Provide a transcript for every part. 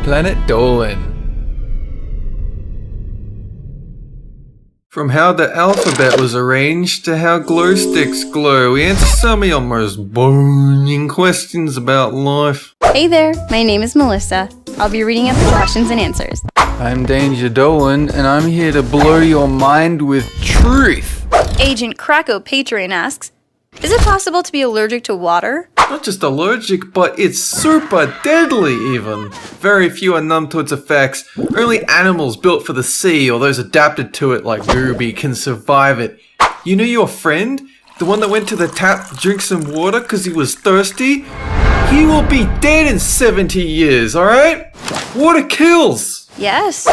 Planet Dolan. From how the alphabet was arranged to how glow sticks glow, we answer some of your most burning questions about life. Hey there, my name is Melissa. I'll be reading out the questions and answers. I'm Danger Dolan, and I'm here to blow your mind with truth. Agent Krakow Patreon asks, is it possible to be allergic to water? Not just allergic, but it's super deadly even. Very few are numb to its effects. Only animals built for the sea or those adapted to it like Gooby can survive it. You know your friend? The one that went to the tap to drink some water because he was thirsty? He will be dead in 70 years, alright? Water kills! Yes.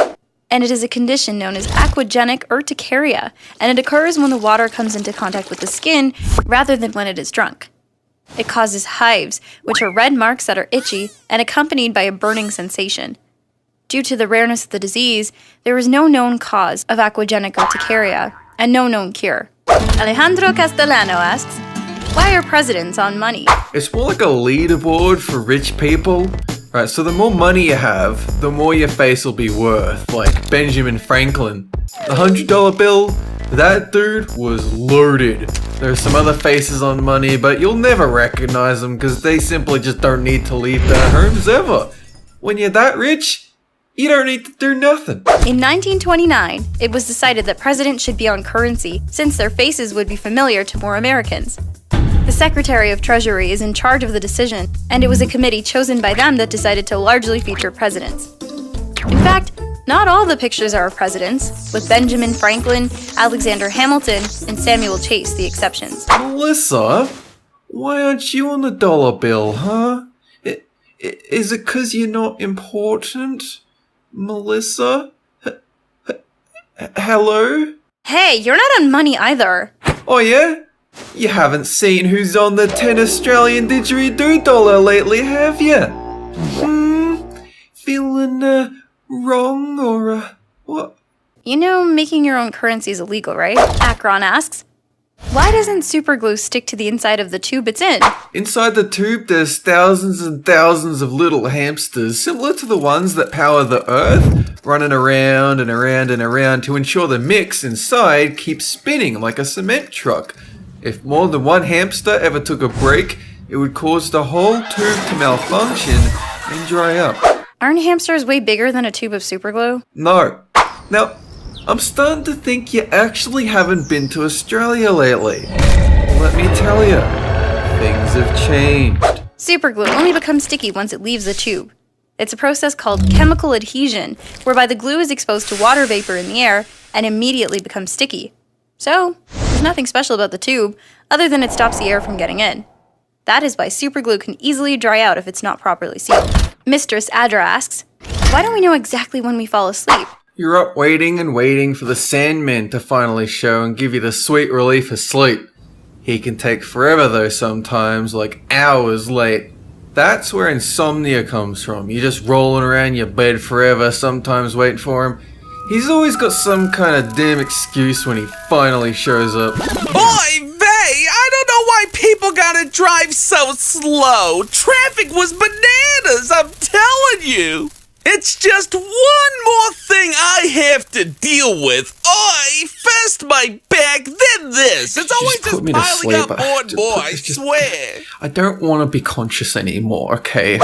And it is a condition known as aquagenic urticaria, and it occurs when the water comes into contact with the skin rather than when it is drunk. It causes hives, which are red marks that are itchy and accompanied by a burning sensation. Due to the rareness of the disease, there is no known cause of aquagenic urticaria and no known cure. Alejandro Castellano asks, why are presidents on money? It's more like a leaderboard for rich people. Right, so the more money you have, the more your face will be worth, like Benjamin Franklin. The $100 bill, that dude was loaded. There are some other faces on money, but you'll never recognize them because they simply just don't need to leave their homes ever. When you're that rich, you don't need to do nothing. In 1929, it was decided that presidents should be on currency since their faces would be familiar to more Americans. The Secretary of Treasury is in charge of the decision, and it was a committee chosen by them that decided to largely feature presidents. In fact, not all the pictures are of presidents, with Benjamin Franklin, Alexander Hamilton, and Samuel Chase the exceptions. Melissa, why aren't you on the dollar bill, huh? Is it 'cause you're not important? Melissa? Hello? Hey, you're not on money either. Oh yeah? You haven't seen who's on the 10 Australian didgeridoo dollar lately, have you? Feeling, wrong or, what? You know, making your own currency is illegal, right? Akron asks, why doesn't superglue stick to the inside of the tube it's in? Inside the tube there's thousands and thousands of little hamsters, similar to the ones that power the Earth, running around and around and around to ensure the mix inside keeps spinning like a cement truck. If more than one hamster ever took a break, it would cause the whole tube to malfunction and dry up. Aren't hamsters way bigger than a tube of superglue? No. Now, I'm starting to think you actually haven't been to Australia lately. Let me tell you, things have changed. Superglue only becomes sticky once it leaves the tube. It's a process called chemical adhesion, whereby the glue is exposed to water vapor in the air and immediately becomes sticky. So, there's nothing special about the tube, other than it stops the air from getting in. That is why superglue can easily dry out if it's not properly sealed. Mistress Adra asks, why don't we know exactly when we fall asleep? You're up waiting and waiting for the Sandman to finally show and give you the sweet relief of sleep. He can take forever though sometimes, like hours late. That's where insomnia comes from. You're just rolling around your bed forever, sometimes waiting for him. He's always got some kind of damn excuse when he finally shows up. Oy vey! I don't know why people gotta drive so slow. Traffic was bananas, I'm telling you. It's just one more thing I have to deal with. Oy, first my back, then this. It's always just piling up more and more, I swear. I don't want to be conscious anymore, okay?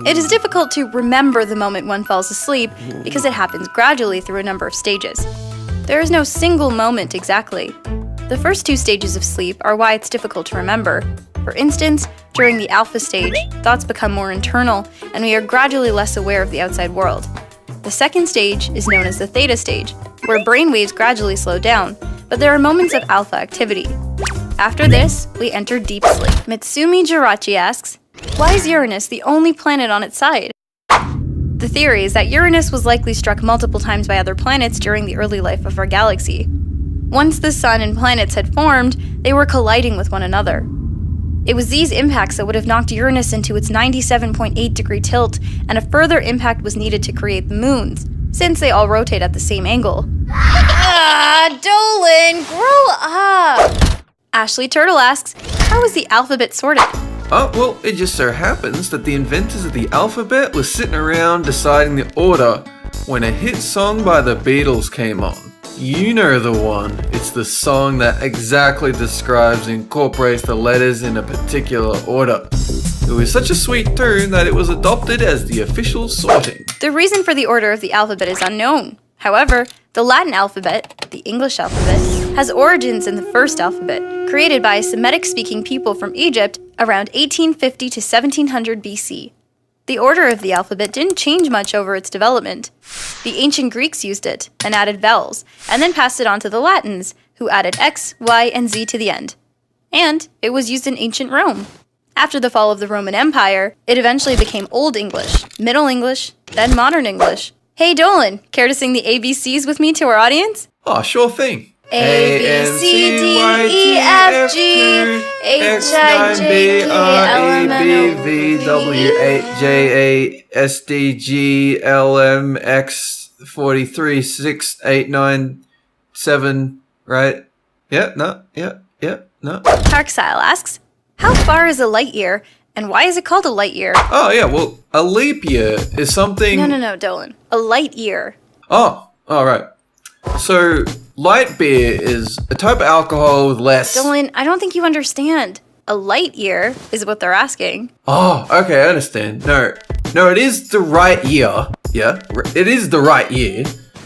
It is difficult to remember the moment one falls asleep because it happens gradually through a number of stages. There is no single moment exactly. The first two stages of sleep are why it's difficult to remember. For instance, during the alpha stage, thoughts become more internal and we are gradually less aware of the outside world. The second stage is known as the theta stage, where brainwaves gradually slow down, but there are moments of alpha activity. After this, we enter deep sleep. Mitsumi Jirachi asks, why is Uranus the only planet on its side? The theory is that Uranus was likely struck multiple times by other planets during the early life of our galaxy. Once the sun and planets had formed, they were colliding with one another. It was these impacts that would have knocked Uranus into its 97.8-degree tilt, and a further impact was needed to create the moons, since they all rotate at the same angle. Dolan, grow up! Ashley Turtle asks, how is the alphabet sorted? Oh, well, it just so happens that the inventors of the alphabet were sitting around deciding the order when a hit song by the Beatles came on. You know the one. It's the song that exactly describes and incorporates the letters in a particular order. It was such a sweet tune that it was adopted as the official sorting. The reason for the order of the alphabet is unknown. However, the Latin alphabet, the English alphabet, has origins in the first alphabet, created by Semitic-speaking people from Egypt around 1850 to 1700 BC. The order of the alphabet didn't change much over its development. The ancient Greeks used it and added vowels, and then passed it on to the Latins, who added X, Y, and Z to the end. And it was used in ancient Rome. After the fall of the Roman Empire, it eventually became Old English, Middle English, then Modern English. Hey Dolan, care to sing the ABCs with me to our audience? Oh, sure thing. A, B, C, D, E, F, G, H, I, J, K, L, M, N, O, V, W, J, A, S, D, G, L, M, X, 43, 6, 8, 9, 7, right? Yeah, no. Parksile asks, how far is a light year, and why is it called a light year? Oh, yeah, well, a leap year is something... No, Dolan. A light year. Oh, all right. So, light beer is a type of alcohol with less... Dolan, I don't think you understand. A light year is what they're asking. Oh, okay, I understand. No, it is the right year. Yeah, it is the right year.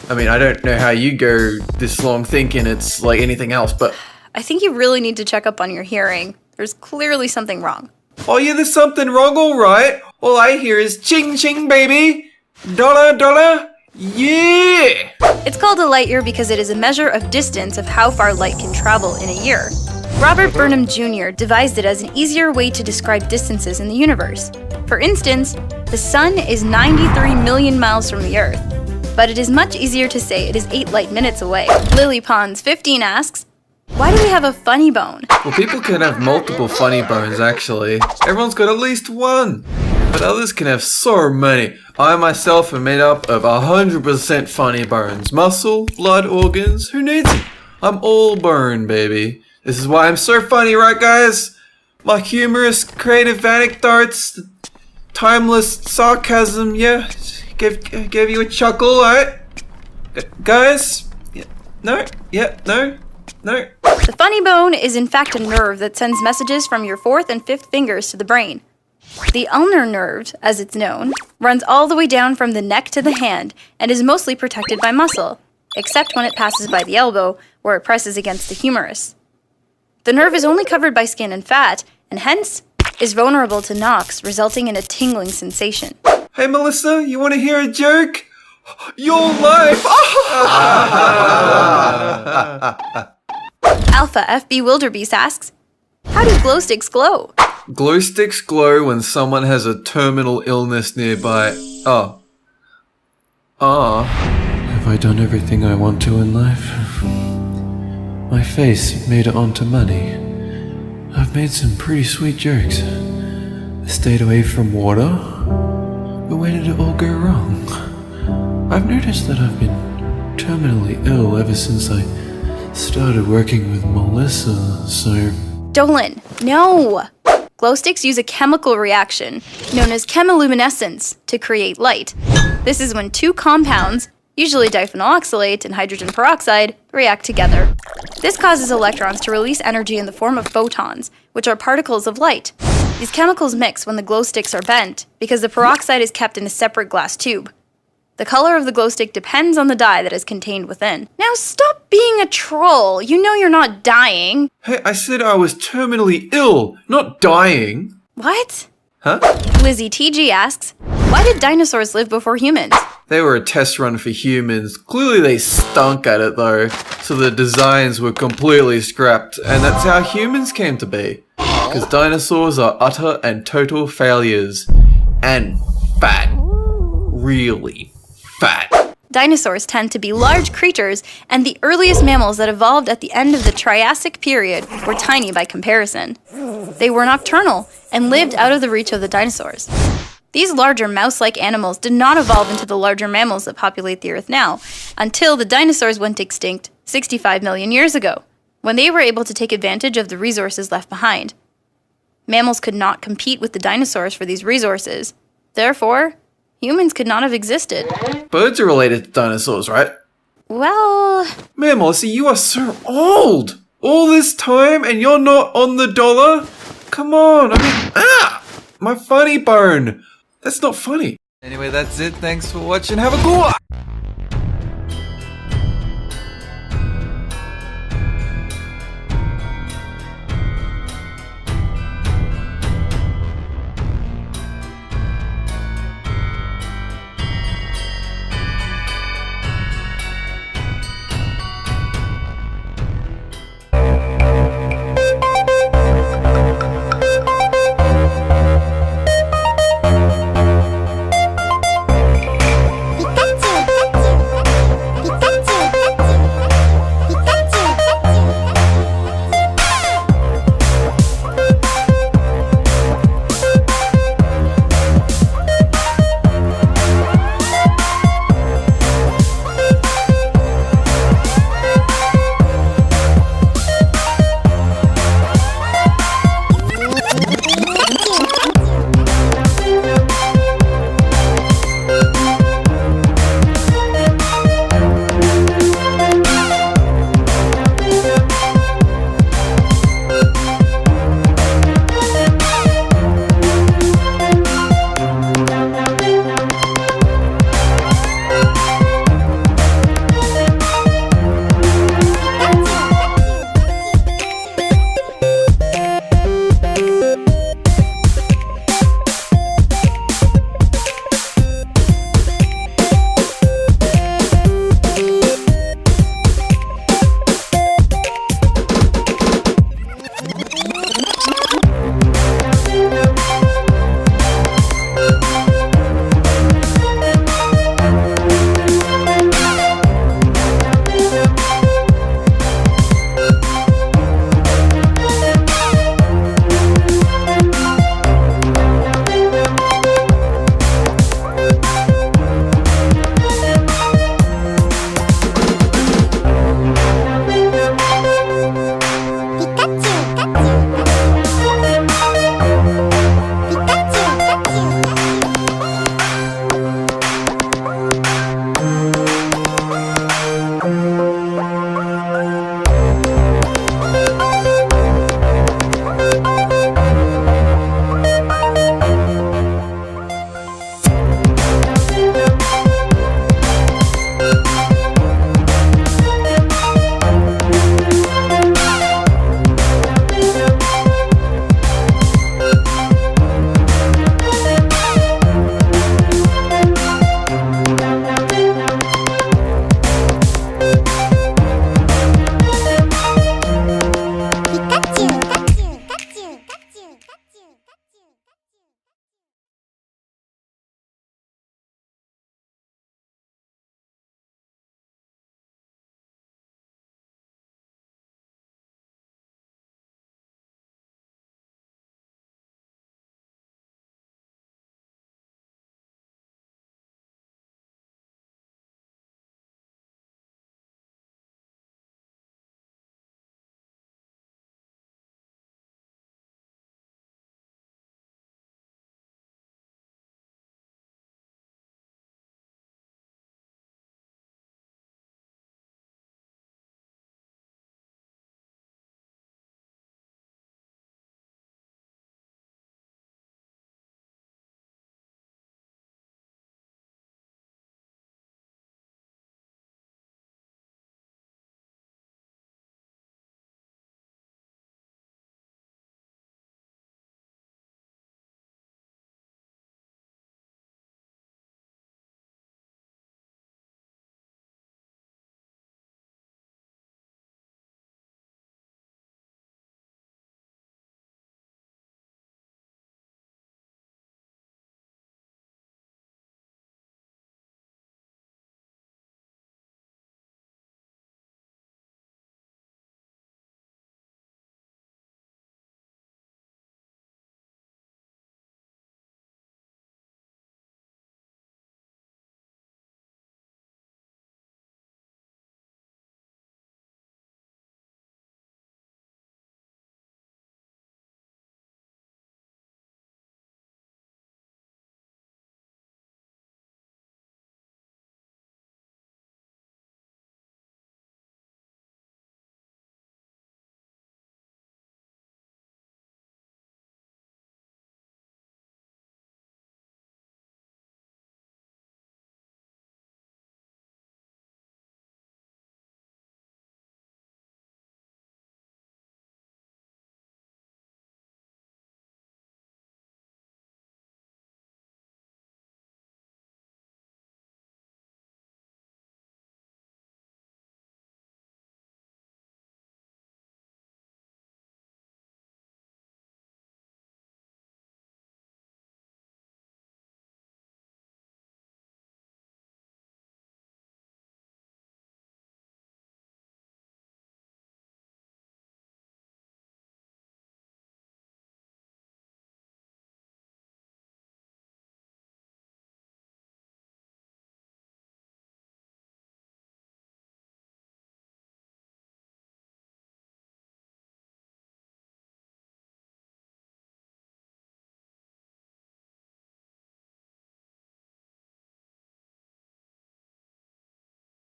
I mean, I don't know how you go this long thinking it's like anything else, but... I think you really need to check up on your hearing. There's clearly something wrong. Oh yeah, there's something wrong, alright. All I hear is ching ching, baby. Dollar, dollar, yeah! It's called a light year because it is a measure of distance of how far light can travel in a year. Robert Burnham Jr. devised it as an easier way to describe distances in the universe. For instance, the sun is 93 million miles from the Earth, but it is much easier to say it is 8 light minutes away. Lily Pons 15 asks, why do we have a funny bone? Well, people can have multiple funny bones, actually. Everyone's got at least one. But others can have so many. I myself am made up of 100% funny bones. Muscle, blood, organs, who needs it? I'm all bone, baby. This is why I'm so funny, right guys? My humorous, creative anecdotes, timeless sarcasm, yeah? Gave you a chuckle, right? Guys? Yeah. No? Yeah, no? No. The funny bone is in fact a nerve that sends messages from your 4th and 5th fingers to the brain. The ulnar nerve, as it's known, runs all the way down from the neck to the hand and is mostly protected by muscle, except when it passes by the elbow, where it presses against the humerus. The nerve is only covered by skin and fat, and hence is vulnerable to knocks, resulting in a tingling sensation. Hey Melissa, you want to hear a joke? Your life! Alpha FB Wilderbeest asks, how do glow sticks glow? Glow sticks glow when someone has a terminal illness nearby. Have I done everything I want to in life? My face made it onto money. I've made some pretty sweet jokes. I stayed away from water. But where did it all go wrong? I've noticed that I've been terminally ill ever since I started working with Melissa, so... Dolan, no! Glow sticks use a chemical reaction, known as chemiluminescence, to create light. This is when 2 compounds, usually diphenyl and hydrogen peroxide, react together. This causes electrons to release energy in the form of photons, which are particles of light. These chemicals mix when the glow sticks are bent, because the peroxide is kept in a separate glass tube. The color of the glow stick depends on the dye that is contained within. Now stop being a troll! You know you're not dying! Hey, I said I was terminally ill, not dying. What? Huh? Lizzie TG asks, why did dinosaurs live before humans? They were a test run for humans. Clearly they stunk at it though, so the designs were completely scrapped, and that's how humans came to be. Because dinosaurs are utter and total failures. And fat. Really fat. Dinosaurs tend to be large creatures, and the earliest mammals that evolved at the end of the Triassic period were tiny by comparison. They were nocturnal and lived out of the reach of the dinosaurs. These larger mouse-like animals did not evolve into the larger mammals that populate the Earth now, until the dinosaurs went extinct 65 million years ago, when they were able to take advantage of the resources left behind. Mammals could not compete with the dinosaurs for these resources. Therefore, humans could not have existed. Birds are related to dinosaurs, right? Well, Man, see, you are so old! All this time and you're not on the dollar? Come on, my funny bone! That's not funny. Anyway, that's it. Thanks for watching. Have a good one!